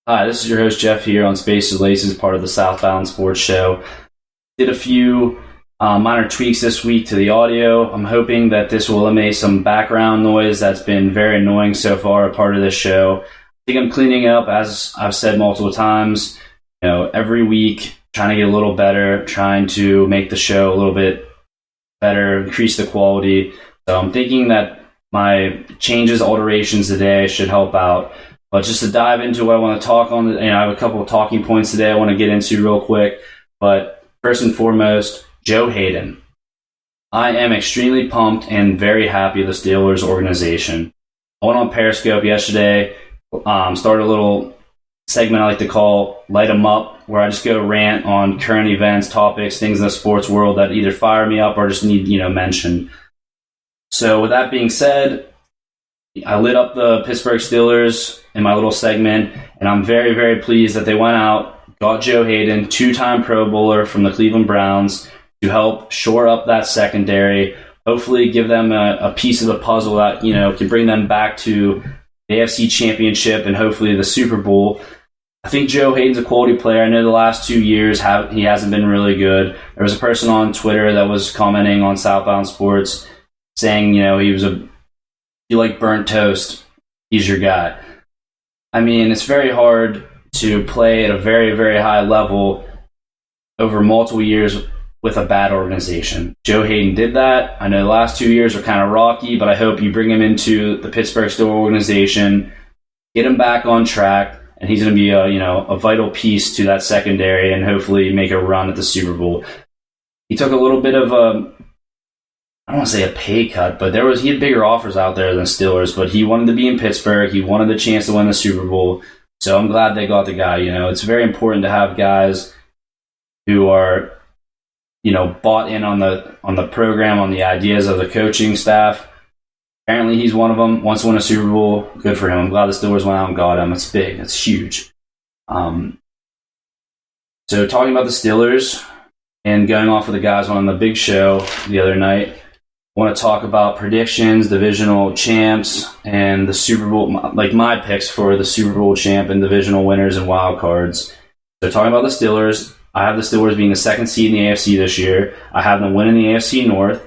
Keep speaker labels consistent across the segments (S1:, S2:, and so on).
S1: Hi, this is your host Jeff here on Spaces Laces, part of the Southbound Sports Show. Did a few minor tweaks this week to the audio. I'm hoping that this will eliminate some background noise that's been very annoying so far, a part of this show. I think I'm cleaning up, as I've said multiple times, every week, trying to get a little better, trying to make the show a little bit better, increase the quality. So I'm thinking that my changes, alterations today should help out. But just to dive into what I want to talk on, I have a couple of talking points today I want to get into real quick. But first and foremost, Joe Haden. I am extremely pumped and very happy with the Steelers organization. I went on Periscope yesterday, started a little segment I like to call Light 'em Up, where I just go rant on current events, topics, things in the sports world that either fire me up or just need, mention. So with that being said, I lit up the Pittsburgh Steelers in my little segment, and I'm very, very pleased that they went out, got Joe Haden, two-time Pro Bowler from the Cleveland Browns, to help shore up that secondary, hopefully give them a piece of the puzzle that, can bring them back to the AFC Championship and hopefully the Super Bowl. I think Joe Haden's a quality player. I know the last 2 years he hasn't been really good. There was a person on Twitter that was commenting on Southbound Sports saying, you like burnt toast, he's your guy. I mean, it's very hard to play at a very, very high level over multiple years with a bad organization. Joe Haden did that. I know the last 2 years were kind of rocky, but I hope you bring him into the Pittsburgh Steelers organization, get him back on track, and he's going to be a vital piece to that secondary and hopefully make a run at the Super Bowl. He took a little bit of I don't want to say a pay cut, but he had bigger offers out there than Steelers, but he wanted to be in Pittsburgh. He wanted the chance to win the Super Bowl. So I'm glad they got the guy. It's very important to have guys who are, bought in on the program, on the ideas of the coaching staff. Apparently he's one of them, wants to win a Super Bowl. Good for him. I'm glad the Steelers went out and got him. It's big. It's huge. So talking about the Steelers and going off with the guys on the big show the other night, I want to talk about predictions, divisional champs, and the Super Bowl, like my picks for the Super Bowl champ and divisional winners and wild cards. So talking about the Steelers, I have the Steelers being the second seed in the AFC this year. I have them winning the AFC North.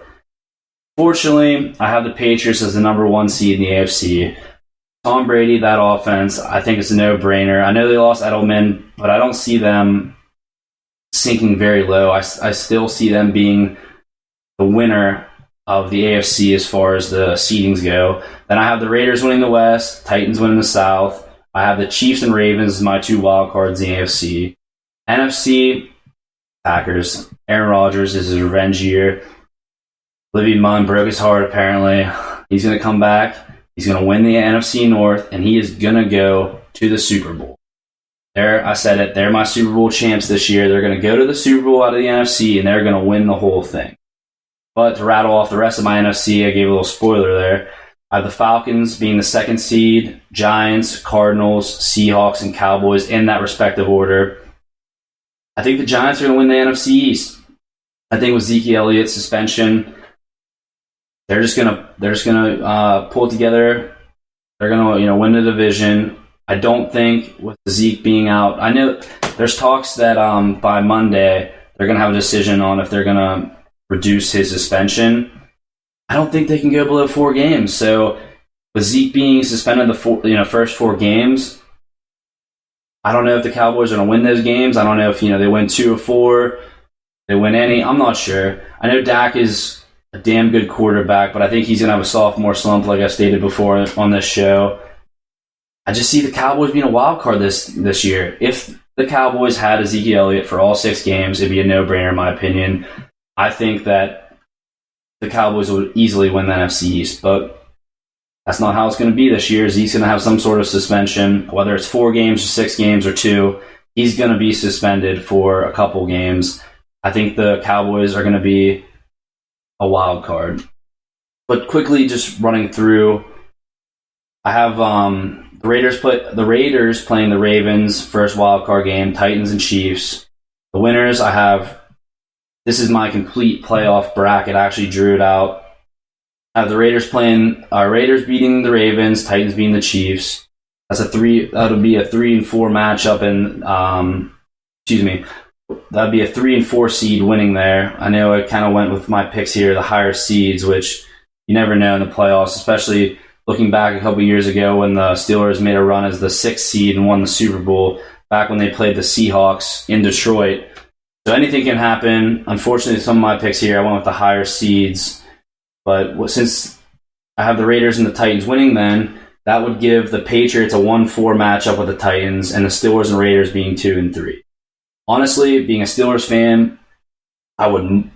S1: Fortunately, I have the Patriots as the number one seed in the AFC. Tom Brady, that offense, I think it's a no-brainer. I know they lost Edelman, but I don't see them sinking very low. I still see them being the winner of the AFC as far as the seedings go. Then I have the Raiders winning the West, Titans winning the South. I have the Chiefs and Ravens as my two wild cards in the AFC. NFC, Packers. Aaron Rodgers is his revenge year. Olivia Munn broke his heart, apparently. He's going to come back. He's going to win the NFC North, and he is going to go to the Super Bowl. There, I said it. They're my Super Bowl champs this year. They're going to go to the Super Bowl out of the NFC, and they're going to win the whole thing. But to rattle off the rest of my NFC, I gave a little spoiler there. I have the Falcons being the second seed, Giants, Cardinals, Seahawks, and Cowboys in that respective order. I think the Giants are going to win the NFC East. I think with Zeke Elliott's suspension, they're just gonna pull it together. They're gonna win the division. I don't think with Zeke being out, I know there's talks that by Monday they're gonna have a decision on if they're gonna reduce his suspension. I don't think they can go below 4 games. So with Zeke being suspended the first 4 games, I don't know if the Cowboys are going to win those games. I don't know if they win 2 or 4, they win any. I'm not sure. I know Dak is a damn good quarterback, but I think he's going to have a sophomore slump, like I stated before on this show. I just see the Cowboys being a wild card this year. If the Cowboys had Ezekiel Elliott for all 6 games, it'd be a no-brainer in my opinion. I think that the Cowboys would easily win the NFC East, but that's not how it's going to be this year. Zeke's going to have some sort of suspension, whether it's 4 games or 6 games or 2. He's going to be suspended for a couple games. I think the Cowboys are going to be a wild card. But quickly, just running through, I have the Raiders playing the Ravens first wild card game, Titans and Chiefs. The winners, I have. This is my complete playoff bracket. I actually drew it out. I have the Raiders beating the Ravens, Titans beating the Chiefs. That'll be a 3-4 matchup, and that'd be a 3-4 seed winning there. I know I kind of went with my picks here, the higher seeds, which you never know in the playoffs, especially looking back a couple years ago when the Steelers made a run as the 6th seed and won the Super Bowl back when they played the Seahawks in Detroit. So anything can happen. Unfortunately, some of my picks here, I went with the higher seeds. But since I have the Raiders and the Titans winning, then that would give the Patriots a 1-4 matchup with the Titans, and the Steelers and Raiders being 2-3. Honestly, being a Steelers fan, I don't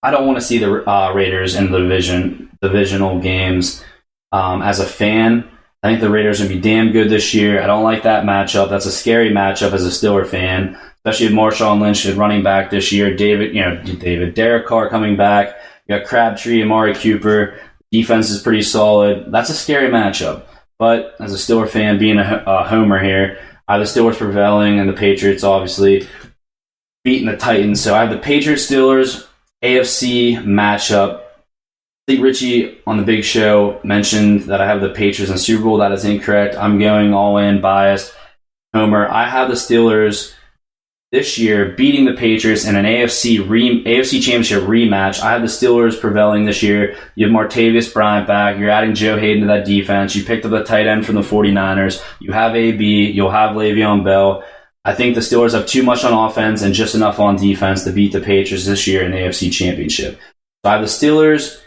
S1: want to see the Raiders in the divisional games. As a fan, I think the Raiders are going to be damn good this year. I don't like that matchup. That's a scary matchup as a Steeler fan, especially with Marshawn Lynch at running back this year. Derek Carr coming back. You got Crabtree, Amari Cooper. Defense is pretty solid. That's a scary matchup. But as a Steeler fan, being a homer here, I have the Steelers prevailing and the Patriots obviously beating the Titans. So I have the Patriots-Steelers AFC matchup. I think Richie on the big show mentioned that I have the Patriots in the Super Bowl. That is incorrect. I'm going all in, biased, homer. I have the Steelers this year beating the Patriots in an AFC Championship rematch. I have the Steelers prevailing this year. You have Martavis Bryant back. You're adding Joe Haden to that defense. You picked up the tight end from the 49ers. You have AB. You'll have Le'Veon Bell. I think the Steelers have too much on offense and just enough on defense to beat the Patriots this year in the AFC Championship. So I have the Steelers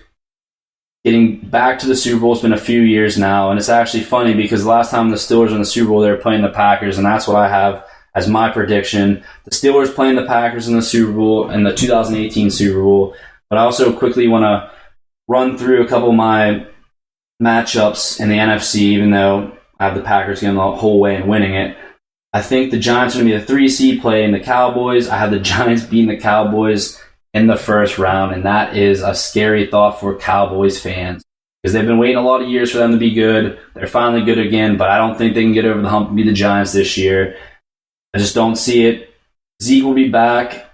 S1: getting back to the Super Bowl. It's been a few years now, and it's actually funny because the last time the Steelers were in the Super Bowl, they were playing the Packers, and that's what I have as my prediction. The Steelers playing the Packers in the Super Bowl, in the 2018 Super Bowl. But I also quickly want to run through a couple of my matchups in the NFC, even though I have the Packers getting the whole way and winning it. I think the Giants are going to be the 3 seed playing the Cowboys. I have the Giants beating the Cowboys in the first round, and that is a scary thought for Cowboys fans because they've been waiting a lot of years for them to be good. They're finally good again, but I don't think they can get over the hump and be the Giants this year. I just don't see it. Zeke will be back.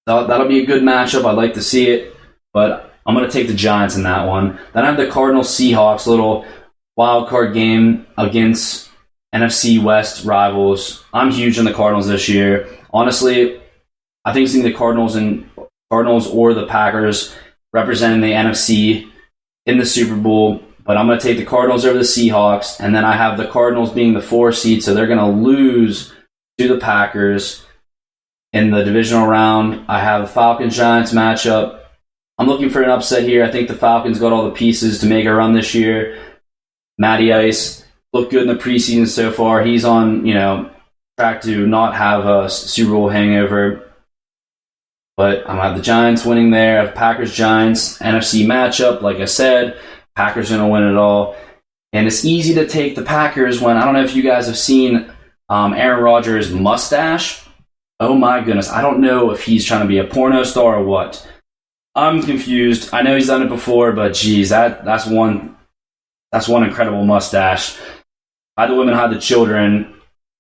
S1: That'll be a good matchup. I'd like to see it, but I'm going to take the Giants in that one. Then I have the Cardinals-Seahawks, little wildcard game against NFC West rivals. I'm huge on the Cardinals this year. Honestly, I think seeing the Cardinals or the Packers representing the NFC in the Super Bowl, but I'm going to take the Cardinals over the Seahawks, and then I have the Cardinals being the 4 seed, so they're going to lose to the Packers in the divisional round. I have the Falcons-Giants matchup. I'm looking for an upset here. I think the Falcons got all the pieces to make a run this year. Matty Ice looked good in the preseason so far. He's on, track to not have a Super Bowl hangover. But I'm going to have the Giants winning there. I have Packers-Giants, NFC matchup. Like I said, Packers are going to win it all. And it's easy to take the Packers when, I don't know if you guys have seen Aaron Rodgers' mustache. Oh my goodness. I don't know if he's trying to be a porno star or what. I'm confused. I know he's done it before, but geez, that's one incredible mustache. Had the women, had the children.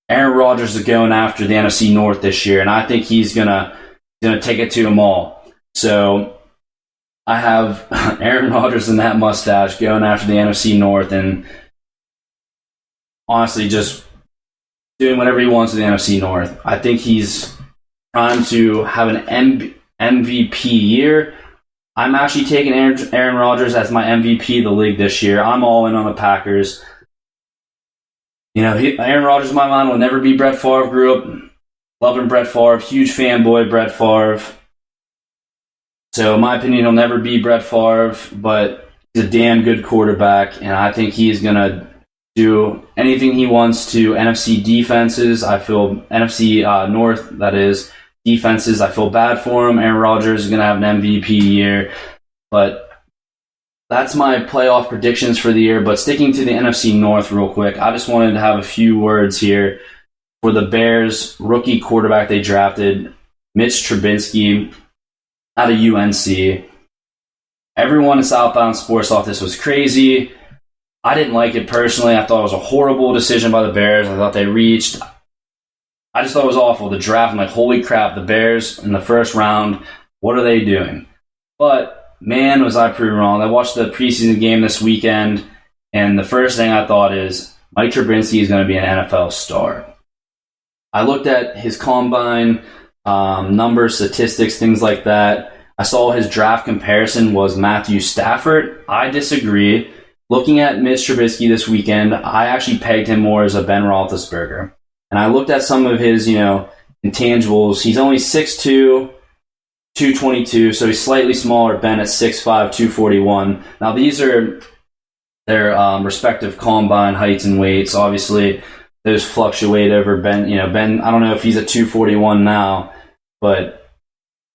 S1: Aaron Rodgers is going after the NFC North this year, and I think he's going to take it to them all. So I have Aaron Rodgers and that mustache going after the NFC North and honestly just doing whatever he wants in the NFC North. I think he's trying to have an MVP year. I'm actually taking Aaron Rodgers as my MVP of the league this year. I'm all in on the Packers. Aaron Rodgers in my mind will never be Brett Favre. Grew up loving Brett Favre, huge fanboy Brett Favre. So in my opinion, he'll never be Brett Favre, but he's a damn good quarterback, and I think he's going to do anything he wants to NFC defenses. I feel NFC North, that is, defenses. I feel bad for him. Aaron Rodgers is going to have an MVP year, but that's my playoff predictions for the year. But sticking to the NFC North real quick, I just wanted to have a few words here for the Bears rookie quarterback they drafted, Mitch Trubisky, out of UNC. Everyone in Southbound Sports thought this was crazy. I didn't like it personally. I thought it was a horrible decision by the Bears. I thought they reached. I just thought it was awful. The draft, I'm like, holy crap, the Bears in the first round, what are they doing? But, man, was I proven wrong. I watched the preseason game this weekend, and the first thing I thought is, Mike Trubisky is going to be an NFL star. I looked at his combine numbers, statistics, things like that. I saw his draft comparison was Matthew Stafford. I disagree. Looking at Mitch Trubisky this weekend, I actually pegged him more as a Ben Roethlisberger. And I looked at some of his, intangibles. He's only 6'2", 222, so he's slightly smaller. Ben at 6'5", 241. Now, these are their respective combine heights and weights. Obviously, those fluctuate over Ben. Ben, I don't know if he's at 241 now, but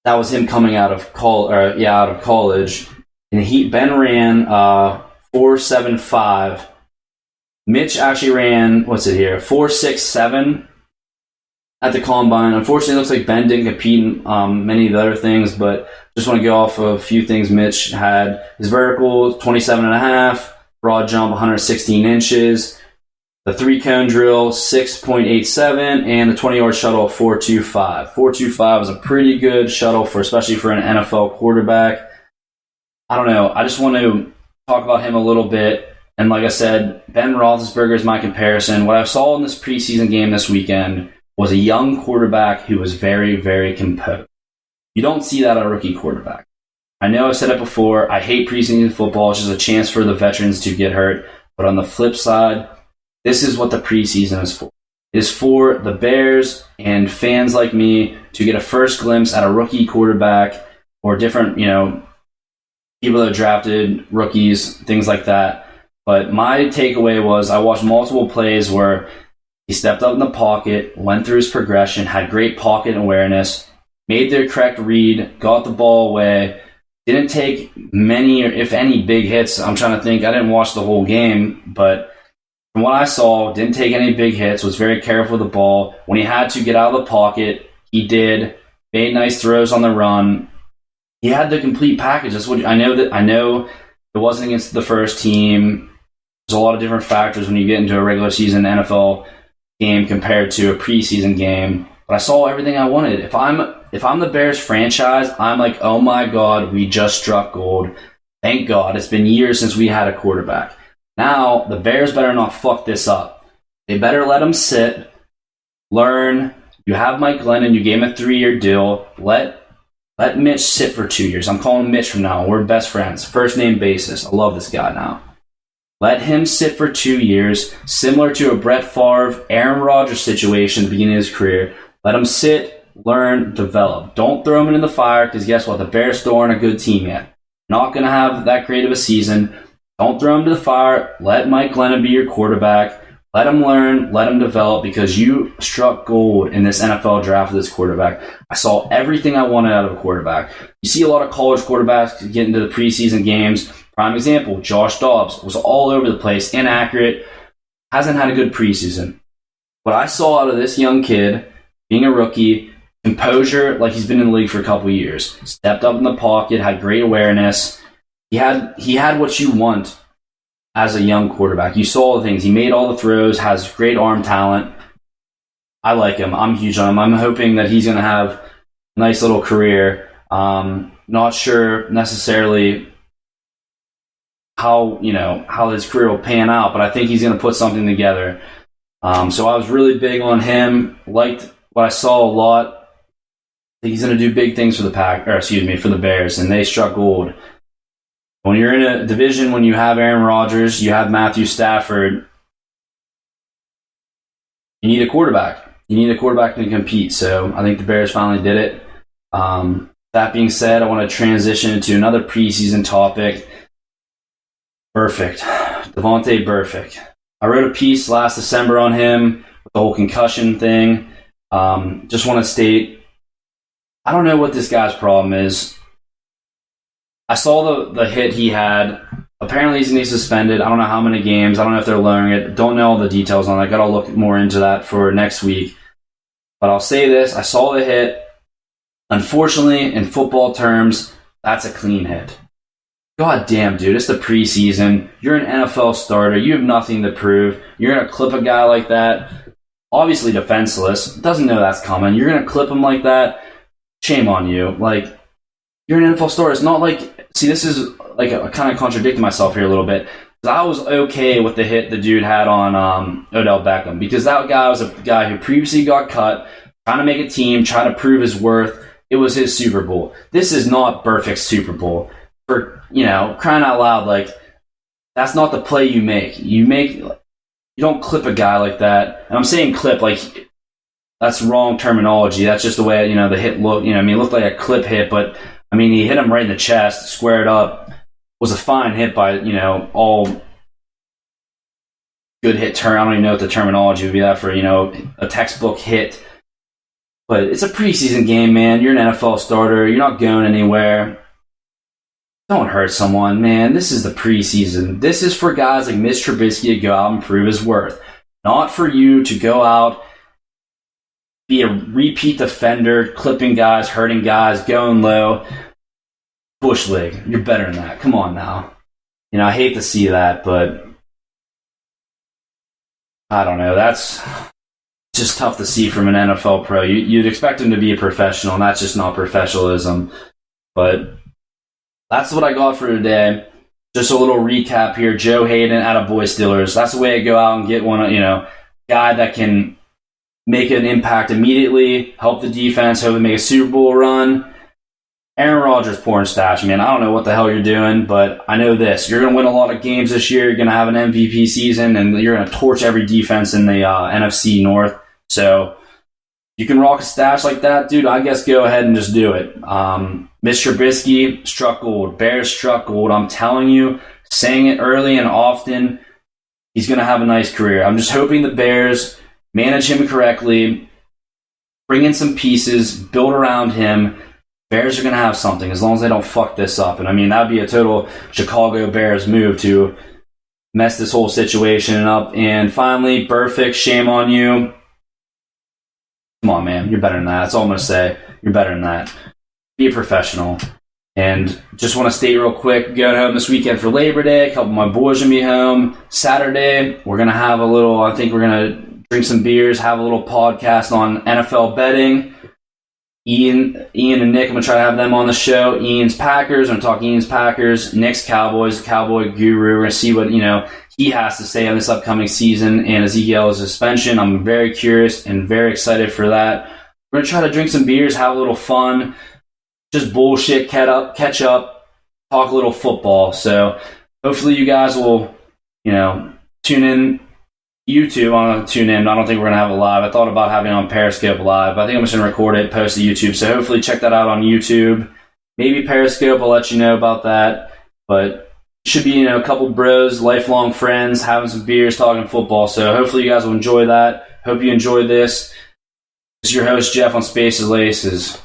S1: that was him coming out of college. And Ben ran 4.75. Mitch actually ran 4.67 at the combine. Unfortunately, it looks like Ben didn't compete in many of the other things, but just want to go off of a few things Mitch had. His vertical, 27.5. Broad jump, 116 inches. The 3-cone drill, 6.87. And the 20-yard shuttle, 4.25. 4.25 is a pretty good shuttle, especially for an NFL quarterback. I don't know. I just want to talk about him a little bit. And like I said, Ben Roethlisberger is my comparison. What I saw in this preseason game this weekend was a young quarterback who was very, very composed. You don't see that out of a rookie quarterback. I know I've said it before. I hate preseason football. It's just a chance for the veterans to get hurt. But on the flip side, this is what the preseason is for. It is for the Bears and fans like me to get a first glimpse at a rookie quarterback or different, people that are drafted, rookies, things like that. But my takeaway was I watched multiple plays where he stepped up in the pocket, went through his progression, had great pocket awareness, made the correct read, got the ball away, didn't take many, or if any, big hits. I'm trying to think. I didn't watch the whole game, but from what I saw, didn't take any big hits, was very careful with the ball. When he had to get out of the pocket, he did, made nice throws on the run. He had the complete package. That's what I know it wasn't against the first team. There's a lot of different factors when you get into a regular season NFL game compared to a preseason game. But I saw everything I wanted. If I'm the Bears franchise, I'm like, oh my God, we just struck gold. Thank God. It's been years since we had a quarterback. Now, the Bears better not fuck this up. They better let him sit, learn. You have Mike Glennon. You gave him a 3-year deal. Let Mitch sit for 2 years. I'm calling him Mitch from now on. We're best friends. First name basis. I love this guy now. Let him sit for 2 years, similar to a Brett Favre, Aaron Rodgers situation at the beginning of his career. Let him sit, learn, develop. Don't throw him in the fire because guess what? The Bears still aren't a good team yet. Not going to have that great of a season. Don't throw him to the fire. Let Mike Glennon be your quarterback. Let him learn. Let him develop because you struck gold in this NFL draft with this quarterback. I saw everything I wanted out of a quarterback. You see a lot of college quarterbacks get into the preseason games. Prime example, Josh Dobbs was all over the place, inaccurate, hasn't had a good preseason. What I saw out of this young kid, being a rookie, composure like he's been in the league for a couple of years, stepped up in the pocket, had great awareness. He had what you want as a young quarterback. You saw the things. He made all the throws, has great arm talent. I like him. I'm huge on him. I'm hoping that he's going to have a nice little career. Not sure necessarily how his career will pan out, but I think he's going to put something together. So I was really big on him. Liked what I saw a lot. I think he's going to do big things for the Bears, and they struck gold. When you're in a division, when you have Aaron Rodgers, you have Matthew Stafford, you need a quarterback. You need a quarterback to compete. So I think the Bears finally did it. That being said, I want to transition to another preseason topic. Donvonte Burfict. I wrote a piece last December on him with the whole concussion thing. Just want to state, I don't know what this guy's problem is. I saw the hit he had. Apparently he's going to be suspended. I don't know how many games. I don't know if they're lowering it. Don't know all the details on it. I got to look more into that for next week. But I'll say this. I saw the hit. Unfortunately, in football terms, that's a clean hit. God damn, dude. It's the preseason. You're an NFL starter. You have nothing to prove. You're going to clip a guy like that. Obviously defenseless. Doesn't know that's coming. You're going to clip him like that. Shame on you. Like, you're an NFL starter. It's not like... See, this is like I kind of contradicting myself here a little bit. It's I was okay with the hit the dude had on Odell Beckham, because that guy was a guy who previously got cut, trying to make a team, trying to prove his worth. It was his Super Bowl. This is not Burfict's Super Bowl. For, crying out loud, like, that's not the play you make. You don't clip a guy like that. And I'm saying clip, like, that's wrong terminology. That's just the way, the hit looked. It looked like a clip hit, but, he hit him right in the chest, squared up. Was a fine hit by, all good hit turn. I don't even know what the terminology would be that for, a textbook hit. But it's a preseason game, man. You're an NFL starter. You're not going anywhere. Don't hurt someone, man. This is the preseason. This is for guys like Mitch Trubisky to go out and prove his worth. Not for you to go out, be a repeat defender, clipping guys, hurting guys, going low. Bush League, you're better than that. Come on now. I hate to see that, but I don't know. That's just tough to see from an NFL pro. You'd expect him to be a professional, and that's just not professionalism. But that's what I got for today. Just a little recap here. Joe Haden, attaboy Steelers. That's the way to go out and get one, guy that can make an impact immediately, help the defense, hopefully make a Super Bowl run. Aaron Rodgers, Pornstache, man. I don't know what the hell you're doing, but I know this. You're going to win a lot of games this year. You're going to have an MVP season, and you're going to torch every defense in the NFC North. So you can rock a stash like that, dude. I guess go ahead and just do it. Mr. Trubisky struck gold. Bears struck gold. I'm telling you, saying it early and often, he's going to have a nice career. I'm just hoping the Bears manage him correctly, bring in some pieces, build around him. Bears are going to have something as long as they don't fuck this up. And that would be a total Chicago Bears move to mess this whole situation up. And finally, Burfict, shame on you. Come on, man. You're better than that. That's all I'm going to say. You're better than that. Be a professional. And just want to state real quick, going home this weekend for Labor Day. A couple of my boys will be home. Saturday, we're going to have I think we're going to drink some beers, have a little podcast on NFL betting. Ian and Nick, I'm going to try to have them on the show. Ian's Packers, I'm going to talk Ian's Packers. Nick's Cowboys, Cowboy Guru. We're going to see what, he has to say on this upcoming season and Ezekiel's suspension. I'm very curious and very excited for that. We're going to try to drink some beers, have a little fun, just bullshit, catch up, talk a little football. So hopefully you guys will, tune in. YouTube, I'm going to tune in. I don't think we're going to have it live. I thought about having it on Periscope live, but I think I'm just going to record it, post to YouTube. So hopefully check that out on YouTube. Maybe Periscope, I'll let you know about that. But it should be, a couple bros, lifelong friends, having some beers, talking football. So hopefully you guys will enjoy that. Hope you enjoyed this. This is your host, Jeff, on Spaces Laces.